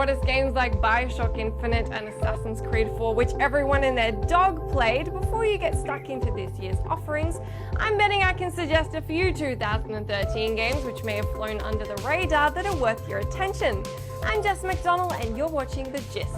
brought us games like Bioshock Infinite and Assassin's Creed 4, which everyone and their dog played. Before you get stuck into this year's offerings, I'm betting I can suggest a few 2013 games which may have flown under the radar that are worth your attention. I'm Jess McDonald and you're watching The Gist.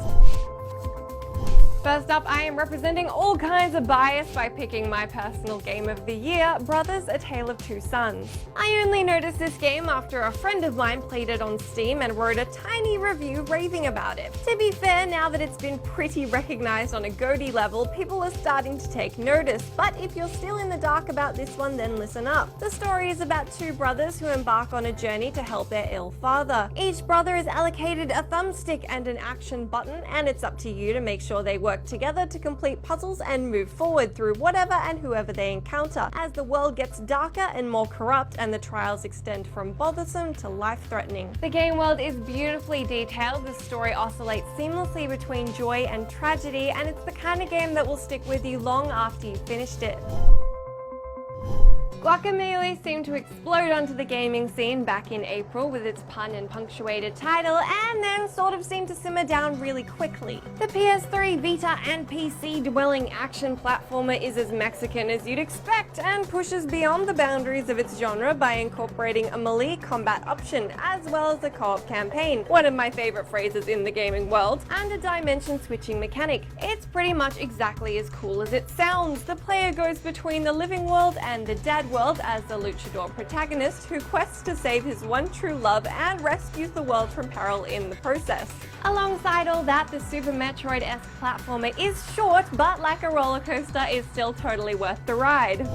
First up, I am representing all kinds of bias by picking my personal game of the year, Brothers: A Tale of Two Sons. I only noticed this game after a friend of mine played it on Steam and wrote a tiny review raving about it. To be fair, now that it's been pretty recognized on a GOTY level, people are starting to take notice, but if you're still in the dark about this one, then listen up. The story is about two brothers who embark on a journey to help their ill father. Each brother is allocated a thumbstick and an action button, and it's up to you to make sure they work together to complete puzzles and move forward through whatever and whoever they encounter, as the world gets darker and more corrupt and the trials extend from bothersome to life-threatening. The game world is beautifully detailed, the story oscillates seamlessly between joy and tragedy, and it's the kind of game that will stick with you long after you've finished it. Guacamelee seemed to explode onto the gaming scene back in April with its pun and punctuated title, and then sort of seemed to simmer down really quickly. The PS3, Vita, and PC dwelling action platformer is as Mexican as you'd expect and pushes beyond the boundaries of its genre by incorporating a melee combat option as well as a co-op campaign, one of my favorite phrases in the gaming world, and a dimension switching mechanic. It's pretty much exactly as cool as it sounds. The player goes between the living world and the dead world as the luchador protagonist who quests to save his one true love and rescues the world from peril in the process. Alongside all that, the Super Metroid-esque platformer is short, but like a roller coaster, is still totally worth the ride.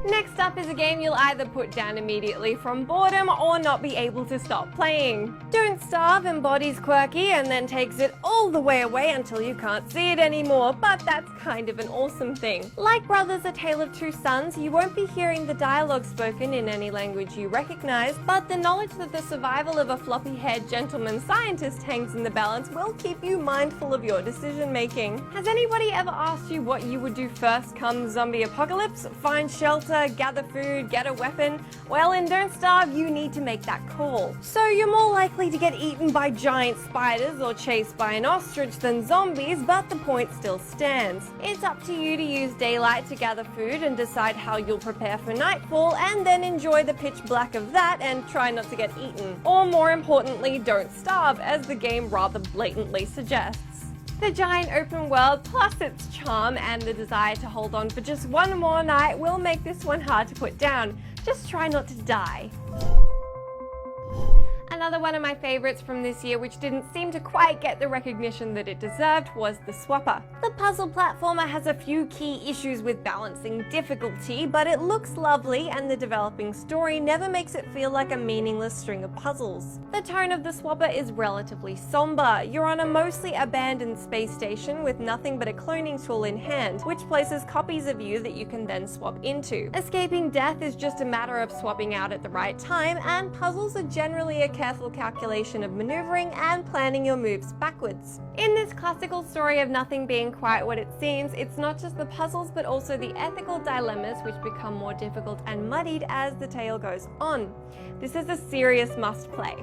Next up is a game you'll either put down immediately from boredom or not be able to stop playing. Don't Starve embodies quirky and then takes it all the way away until you can't see it anymore, but that's kind of an awesome thing. Like Brothers: A Tale of Two Sons, you won't be hearing the dialogue spoken in any language you recognize, but the knowledge that the survival of a floppy-haired gentleman scientist hangs in the balance will keep you mindful of your decision making. Has anybody ever asked you what you would do first come zombie apocalypse? Find shelter, gather food, get a weapon? Well, in Don't Starve, you need to make that call. So you're more likely to get eaten by giant spiders or chased by an ostrich than zombies, but the point still stands. It's up to you to use daylight to gather food and decide how you'll prepare for nightfall, and then enjoy the pitch black of that and try not to get eaten. Or more importantly, don't starve, as the game rather blatantly suggests. The giant open world, plus its charm and the desire to hold on for just one more night, will make this one hard to put down. Just try not to die. Another one of my favorites from this year, which didn't seem to quite get the recognition that it deserved, was The Swapper. The puzzle platformer has a few key issues with balancing difficulty, but it looks lovely and the developing story never makes it feel like a meaningless string of puzzles. The tone of The Swapper is relatively somber. You're on a mostly abandoned space station with nothing but a cloning tool in hand, which places copies of you that you can then swap into. Escaping death is just a matter of swapping out at the right time, and puzzles are generally a careful calculation of maneuvering and planning your moves backwards. In this classical story of nothing being quite what it seems, it's not just the puzzles but also the ethical dilemmas which become more difficult and muddied as the tale goes on. This is a serious must-play.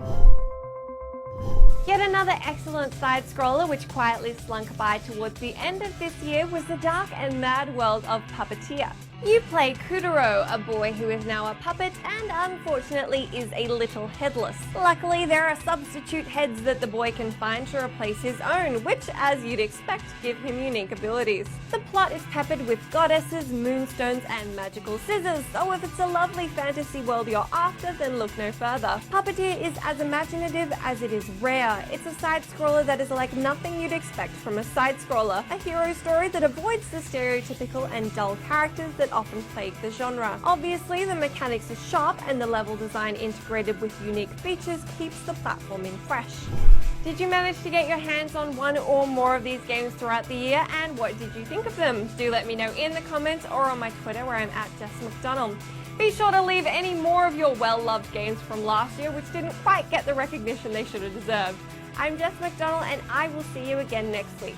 Yet another excellent side-scroller which quietly slunk by towards the end of this year was the dark and mad world of Puppeteer. You play Kuduro, a boy who is now a puppet and unfortunately is a little headless. Luckily, there are substitute heads that the boy can find to replace his own, which, as you'd expect, give him unique abilities. The plot is peppered with goddesses, moonstones, and magical scissors, so if it's a lovely fantasy world you're after, then look no further. Puppeteer is as imaginative as it is rare. It's a side-scroller that is like nothing you'd expect from a side-scroller, a hero story that avoids the stereotypical and dull characters that often plague the genre. Obviously, the mechanics are sharp and the level design integrated with unique features keeps the platforming fresh. Did you manage to get your hands on one or more of these games throughout the year, and what did you think of them? Do let me know in the comments or on my Twitter where I'm at Jess McDonald. Be sure to leave any more of your well-loved games from last year which didn't quite get the recognition they should have deserved. I'm Jess McDonald and I will see you again next week.